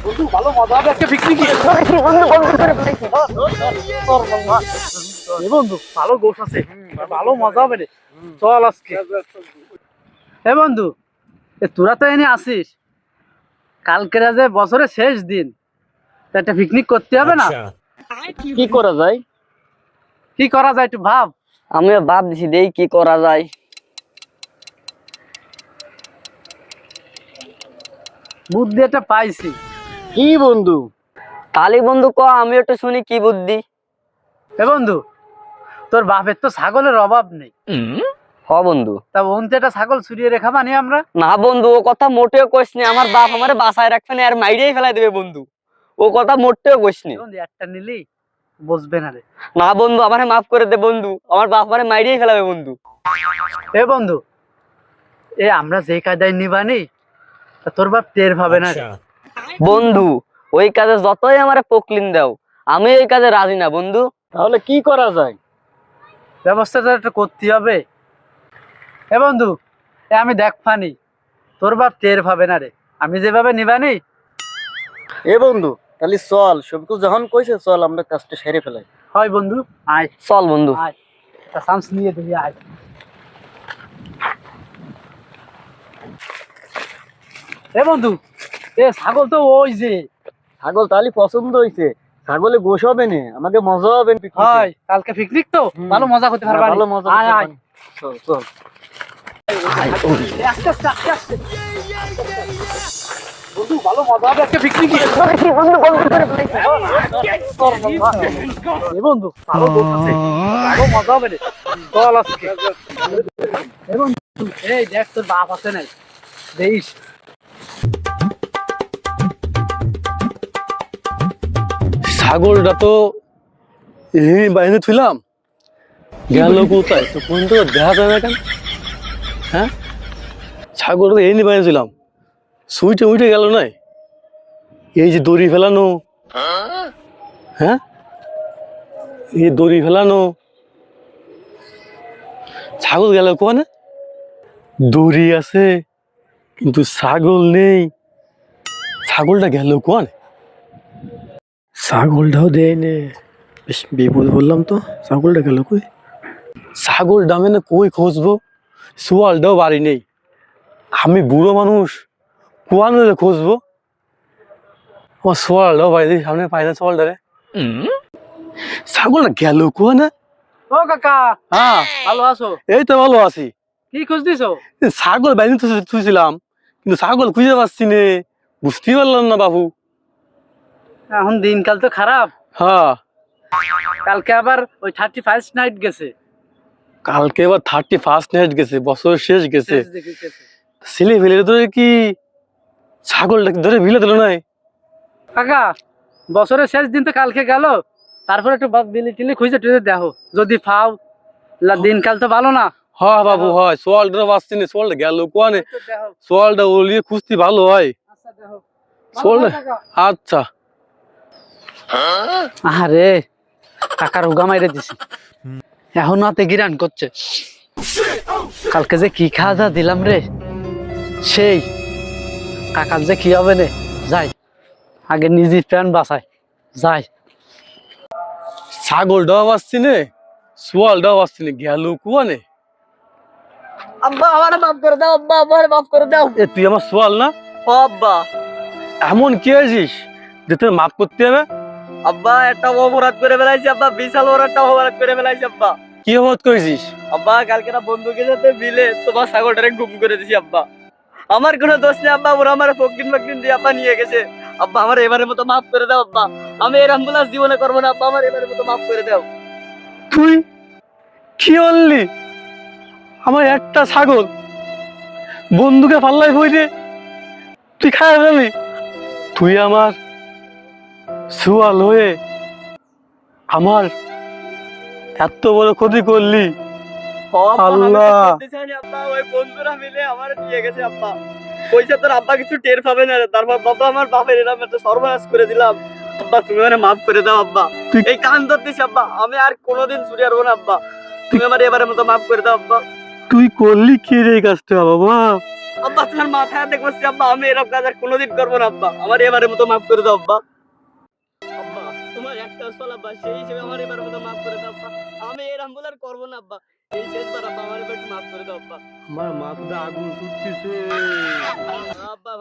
বন্ধু ভালো মজা হবে আজকে পিকনিকে। বন্ধু ভালো গোশ আছে, ভালো মজা হবে রে, চল আজকে। এ বন্ধু, তোরা তো এনে আসিস, কালকে যে বছরের শেষ দিন, তা একটা পিকনিক করতে হবে না? কি করা যায়? কি করা যায় একটু ভাব। আমিও ভাবছি দেই কি করা যায়। বুদ্ধি একটা পাইছি। কি বন্ধু? তালি বন্ধু ক, আমি একটু শুনি কি বুদ্ধি। এ বন্ধু, তোর বাপের তো ছাগলের অভাব নেই, হ বন্ধু। তা অন্তে একটা ছাগল ছুরিয়ে রেখা মানি আমরা। না বন্ধু, ও কথা মোটেও কইস নি। আমার বাপ আমারে বাসায় রাখবে না আর মাইরেই ফেলাই দেবে বন্ধু। ও কথা মোটেও কইস নি। বন্ধু একটা নিলি বুঝবে না রে। না বন্ধু, আমারে মাফ করে দে বন্ধু, আমার বাপ আমারে মাইরেই ফেলাবে বন্ধু। এ বন্ধু, এ আমরা যে কায়দায় নিবানি তা তোর বাপ টের পাবে না রে। বন্ধু ওই কাজে যতই আমারে পকলিন দাও, আমি এই কাজে রাজি না বন্ধু। তাহলে কি করা যায়? ব্যবস্থাটা একটা করতে হবে। এ বন্ধু, এ আমি দেখ ফানি, তোর বাপ টের পাবে না রে, আমি যেভাবে নিবানি। এ বন্ধু, তাহলে চল, সবকিছু যখন কইছে চল আমরা কাজটা সেরে ফেলাই। হয় বন্ধু, আয় চল বন্ধু। আয়, একটা চান্স নিয়ে দিবি, আয়। এ বন্ধু, এ ছাগল তো ওই যে। ছাগল তাহলে পছন্দ হইছে, ছাগলে গোশ হবে না, আমাকে মজা হবে পিকনিকে। হয় কালকে পিকনিক তো, ভালো মজা করতে পারবা। ভালো মজা আয় করতে আয়। পারবানি। চল চল। আস্তে আস্তে আস্তে আস্তে। বন্ধু ভালো মজা হবে আজকে পিকনিকে। এ বন্ধু ভালো গোছ আছে, ভালো মজা হবে রে, চল আজকে। এ বন্ধু, এই দেখ তোর বাপ আছে নাই, দেখিস। ছাগলটা তো এই বাইরে থুইলাম, গেল কোথায় তো কোন তো দেখা যায় না কেন? হ্যাঁ, ছাগলটা তো এই বাইরে ছিলাম, সুইটে উইটে গেল নাই। এই যে দড়ি ফেলানো, হ্যাঁ এই দড়ি ফেলানো, ছাগল গেল কোনে? দড়ি আছে কিন্তু ছাগল নেই, ছাগলটা গেল কোনে? ছাগলটাও দেয় নে, বেশ বিপদ বললাম তো। ছাগলটা গেল কই? ছাগল ডামে না কই খুঁজবো, সোয়ালটাও বাড়ি নেই। আমি বুড়ো মানুষ, কুয়ানো খুঁজবো, আমার সোয়ালটাও বাড়ি নেই, সামনে পাই না সোয়ালটারে। ছাগলটা গেল কোনে? ও কাকা, হ্যাঁ ভালো আছো? এই তো ভালো আছি। কি খুঁজ দিছো? ছাগল বাইরে তো থুইছিলাম, কিন্তু ছাগল খুঁজে পাচ্ছি নে, বুঝতেই পারলাম না বাবু। এখন দিনকাল তো খারাপ, হ্যাঁ, কালকে আবার ওই 31 নাইট গেছে। কালকে এবার 31 নাইট গেছে, বছর শেষ গেছে। শেষ দিকে গেছে। ছেলে ফেলে ধরে কি ছাগলটা ধরে ভিলে দিল নাই? কাকা, বছরের শেষ দিন তো কালকে গেল, তারপরে একটু বিলি টিলি খুঁজে টুজে দেখো যদি পাও। দিনকাল তো ভালো না। হ্যাঁ বাবু, হয় সোয়ালটা পাচ্ছি না, সোয়ালটা গেল কোয়ানে? দেখো, সোয়ালটা ওলিয়ে খুঁজতে ভালো হয়। আচ্ছা দেখো। সোয়ালটা আচ্ছা। আরে কাকার উগা মাইরে দিছি, এখন হাতে গিরান করছে। কালকে যে কি খাওয়া যা দিলাম রে, সেই কাকার যে কি হবে নে। যাই আগে নিজের প্রাণ বাঁচাই, যাই। ছাগলটাও পাচ্ছি নে, সোয়ালটাও পাচ্ছি না, গেল কোয়ানে? আব্বা আমারে মাফ করে দাও, আব্বা আমারে মাফ করে দাও। এ তুই আমার সোয়াল না? হ আব্বা। এমন কি হয়েছিস যে তোর মাফ করতে হবে? আব্বা একটা অপরাধ করে ফেলাইছি আব্বা, বিশাল বড় একটা অপরাধ করে ফেলাইছি আব্বা। কি অপরাধ করেছিস? আব্বা কালকে না বন্ধুকের সাথে মিলে তোমার ছাগলটারে গুম করে দিছি আব্বা। আমার কোনো দোষ নেই আব্বা, ওরা আমার ফকিন দিয়ে আব্বা নিয়ে গেছে। আব্বা আমার এবারের মতো মাফ করে দাও আব্বা, আমি এর অ্যাম্বুলেন্স জীবনে করবো না আব্বা, আমার এবারের মতো মাফ করে দাও। তুই কি বললি? আমার একটা ছাগল বন্ধুকে পাল্লাই বইরে তুই খাই ফেলি? তুই আমার সোয়াল হয়ে আমার এত বড় ক্ষতি করলি? আল্লাহ। আব্বা ওই বন্ধুরা মিলে আমার নিয়ে গেছে আব্বা, কইছে তোর আব্বা কিছু টের পাবে না রে। তারপর বাবা আমার বাপের এরকম একটা সর্বনাশ করে দিলাম আব্বা, তুমি মানে মাফ করে দাও আব্বা। এই কান ধরতেছি আব্বা, আমি আর কোনোদিন চুরি আসবো না আব্বা, তুমি আমার এবারের মতো মাফ করে দাও আব্বা। তুই করলি কি রে এই কাজটা বাবা? আব্বা তোমার মাথায় হাতে করছি আব্বা, আমি এরকম কাজ আর কোনোদিন করবো না আব্বা, আমার এবারের মতো মাফ করে দাও আব্বা। আব্বা তোমার একটা চল আব্বা, সেই হিসেবে আমার এবারের মতো মাফ করে দাও আব্বা, আমি এরকম ভুল আর করবো না আব্বা, এই শেষবার আব্বা আমার এবার একটু মাফ করে দাও আব্বা। আমার মাথাটা আগুন ছুটতেছে। আব্বা